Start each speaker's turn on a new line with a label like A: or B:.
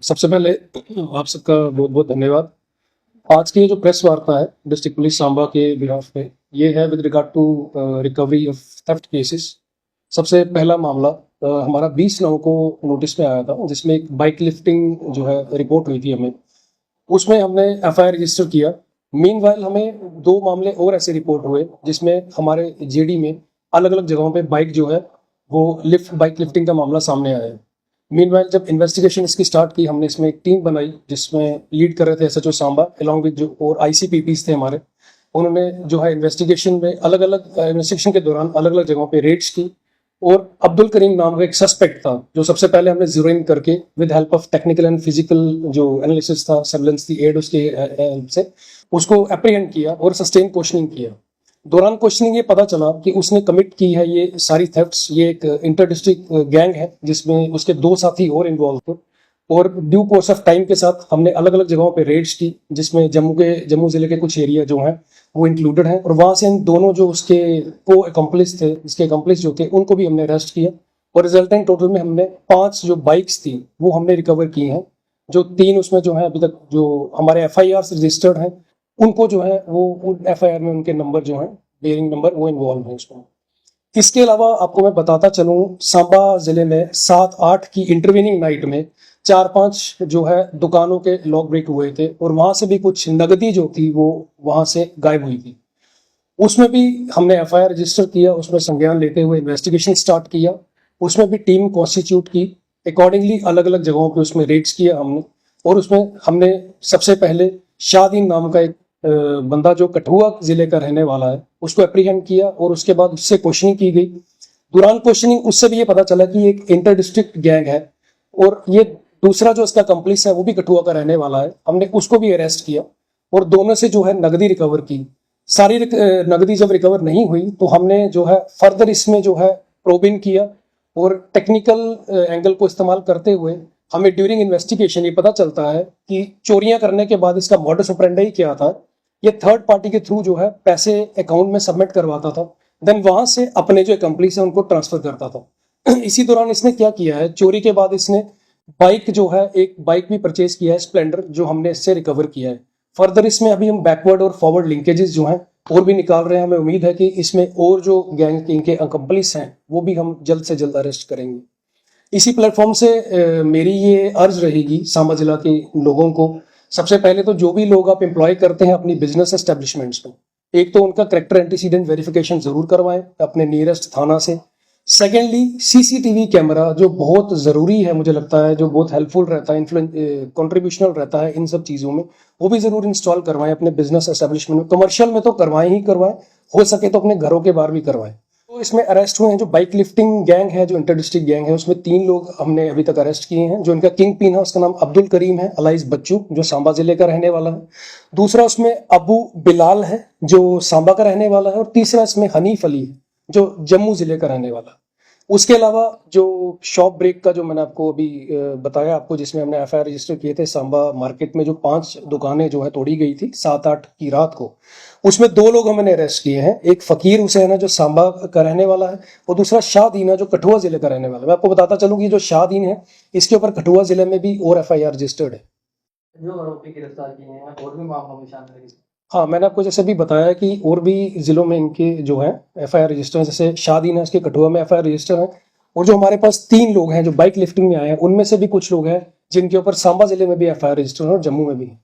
A: सबसे पहले आप सबका बहुत बहुत धन्यवाद। आज की ये जो प्रेस वार्ता है डिस्ट्रिक्ट पुलिस सांबा के बिहाफ पे, ये है with regard to recovery of theft cases. सबसे पहला मामला हमारा 20 नवंबर को नोटिस में आया था, जिसमें एक बाइक लिफ्टिंग जो है रिपोर्ट हुई थी हमें। उसमें हमने एफआईआर रजिस्टर किया। मीनवाइल हमें 2 मामले और ऐसे रिपोर्ट हुए जिसमें हमारे जेडी में अलग अलग जगहों पे बाइक जो है वो बाइक लिफ्टिंग का मामला सामने आया है। मीनवाइल जब इन्वेस्टिगेशन इसकी स्टार्ट की, हमने इसमें एक टीम बनाई जिसमें लीड कर रहे थे एसएचओ सांबा अलॉन्ग विद जो और आईसीपीपीस थे हमारे। उन्होंने जो है इन्वेस्टिगेशन में अलग अलग इन्वेस्टिगेशन के दौरान अलग अलग जगहों पे रेड्स की। और अब्दुल करीम नाम का एक सस्पेक्ट था जो सबसे पहले हमने जीरो इन करके with help of technical and physical जो एनालिसिस था, सर्वेलेंस थी एड उसके हेल्प से उसको अप्रीहेंड किया और सस्टेन क्वेश्चनिंग किया। दौरान क्वेश्चनिंग ये पता चला कि उसने कमिट की है ये सारी थेफ्ट्स। ये एक इंटर डिस्ट्रिक्ट गैंग है जिसमें उसके 2 साथी और इन्वॉल्व थे। और ड्यू कोर्स ऑफ टाइम के साथ हमने अलग अलग जगहों पे रेड्स की, जिसमें जम्मू जिले के कुछ एरिया जो हैं वो इंक्लूडेड हैं। और वहां से इन दोनों जो उसके को अकम्पलिस थे, इसके अकम्पलिस जो थे, उनको भी हमने अरेस्ट किया। और रिजल्टिंग टोटल में हमने 5 जो बाइक्स थी वो हमने रिकवर की हैं। जो 3 उसमें जो है अभी तक जो हमारे एफआईआर रजिस्टर्ड हैं, उनको जो है वो एफआईआर में उनके नंबर जो है बेयरिंग नंबर वो इन्वॉल्व है उसमें। इसके अलावा आपको मैं बताता चलूं, सांबा जिले में 7-8 की इंटरवीनिंग नाइट में 4-5 जो है दुकानों के लॉक ब्रेक हुए थे और वहां से भी कुछ नगदी जो थी वो वहां से गायब हुई थी। उसमें भी हमने एफआईआर रजिस्टर किया, उसमें संज्ञान लेते हुए इन्वेस्टिगेशन स्टार्ट किया। उसमें भी टीम कॉन्स्टिट्यूट की, अकॉर्डिंगली अलग अलग जगहों पे उसमें रेड्स किया हमने। और उसमें हमने सबसे पहले शादीन नाम का एक बंदा जो कठुआ जिले का रहने वाला है उसको अप्रीहेंड किया और उसके बाद उससे क्वेश्चनिंग की गई। दौरान क्वेश्चनिंग उससे भी ये पता चला कि एक इंटर डिस्ट्रिक्ट गैंग है और ये दूसरा जो इसका कंप्लिस है वो भी कठुआ का रहने वाला है। हमने उसको भी अरेस्ट किया और दोनों से जो है नगदी रिकवर की। सारी नगदी जब रिकवर नहीं हुई तो हमने जो है फर्दर इसमें जो है प्रोबिंग किया और टेक्निकल एंगल को इस्तेमाल करते हुए हमें ड्यूरिंग इन्वेस्टिगेशन ये पता चलता है कि चोरियां करने के बाद इसका मॉडस ऑपरेंडी क्या था। ये थर्ड पार्टी के थ्रू जो है पैसे अकाउंट में सबमिट करवाता था, देन वहां से अपने जो अकम्पलिस है उनको ट्रांसफर करता था। इसी दौरान इसने क्या किया है, चोरी के बाद इसने बाइक जो है एक बाइक भी परचेज किया है स्प्लेंडर, जो हमने इससे रिकवर किया है। फर्दर इसमें अभी हम बैकवर्ड और फॉरवर्ड लिंकेजेस जो हैं और भी निकाल रहे हैं। हमें उम्मीद है कि इसमें और जो गैंग के इनके अकम्पलिस हैं वो भी हम जल्द से जल्द अरेस्ट करेंगे। इसी प्लेटफॉर्म से मेरी ये अर्ज रहेगी सांबा जिला के लोगों को। सबसे पहले तो जो भी लोग आप एम्प्लॉय करते हैं अपनी बिजनेस एस्टेब्लिशमेंट्स में, एक तो उनका करेक्टर एंटीसीडेंट वेरिफिकेशन जरूर करवाएं अपने नियरेस्ट थाना से। सेकेंडली सीसीटीवी कैमरा जो बहुत ज़रूरी है, मुझे लगता है जो बहुत हेल्पफुल रहता है, कंट्रीब्यूशनल रहता है इन सब चीज़ों में, वो भी ज़रूर इंस्टॉल करवाएं अपने बिजनेस एस्टेब्लिशमेंट में। कमर्शियल में तो करवाएं ही करवाएं, हो सके तो अपने घरों के बाहर भी करवाएं। तो इसमें अरेस्ट हुए हैं जो बाइक लिफ्टिंग गैंग है, जो इंटर डिस्ट्रिक्ट गैंग है, उसमें 3 लोग हमने अभी तक अरेस्ट किए हैं। जो इनका किंग पिन है उसका नाम अब्दुल करीम है अलाइस बच्चू, जो सांबा जिले का रहने वाला है। दूसरा उसमें अबू बिलाल है जो सांबा का रहने वाला है। और तीसरा इसमें हनीफ अली है जो जम्मू जिले का रहने वाला है। उसके अलावा जो शॉप ब्रेक का जो मैंने आपको अभी बताया आपको, जिसमें हमने एफआईआर रजिस्टर किए थे सांबा मार्केट में जो 5 दुकानें जो है तोड़ी गई थी 7-8 की रात को, उसमें 2 लोग हमने अरेस्ट किए हैं। एक फकीर हुसैन है जो सांबा का रहने वाला है और दूसरा शाहदीन है जो कठुआ जिले का रहने वाला है। मैं आपको बताता चलूँ कि जो शाहदीन है इसके ऊपर कठुआ जिले में भी और एफआईआर रजिस्टर्ड है।
B: जो आरोपी गिरफ्तार किए हैं और भी मामलों में शामिल है।
A: हाँ, मैंने आपको जैसे भी बताया कि और भी जिलों में इनके जो है एफआईआर रजिस्टर है। जैसे शादीन है, इसके कठुआ में एफआईआर रजिस्टर है। और जो हमारे पास 3 लोग हैं जो बाइक लिफ्टिंग में आए हैं, उनमें से भी कुछ लोग हैं जिनके ऊपर सांबा जिले में भी एफआईआर रजिस्टर है और जम्मू में भी है।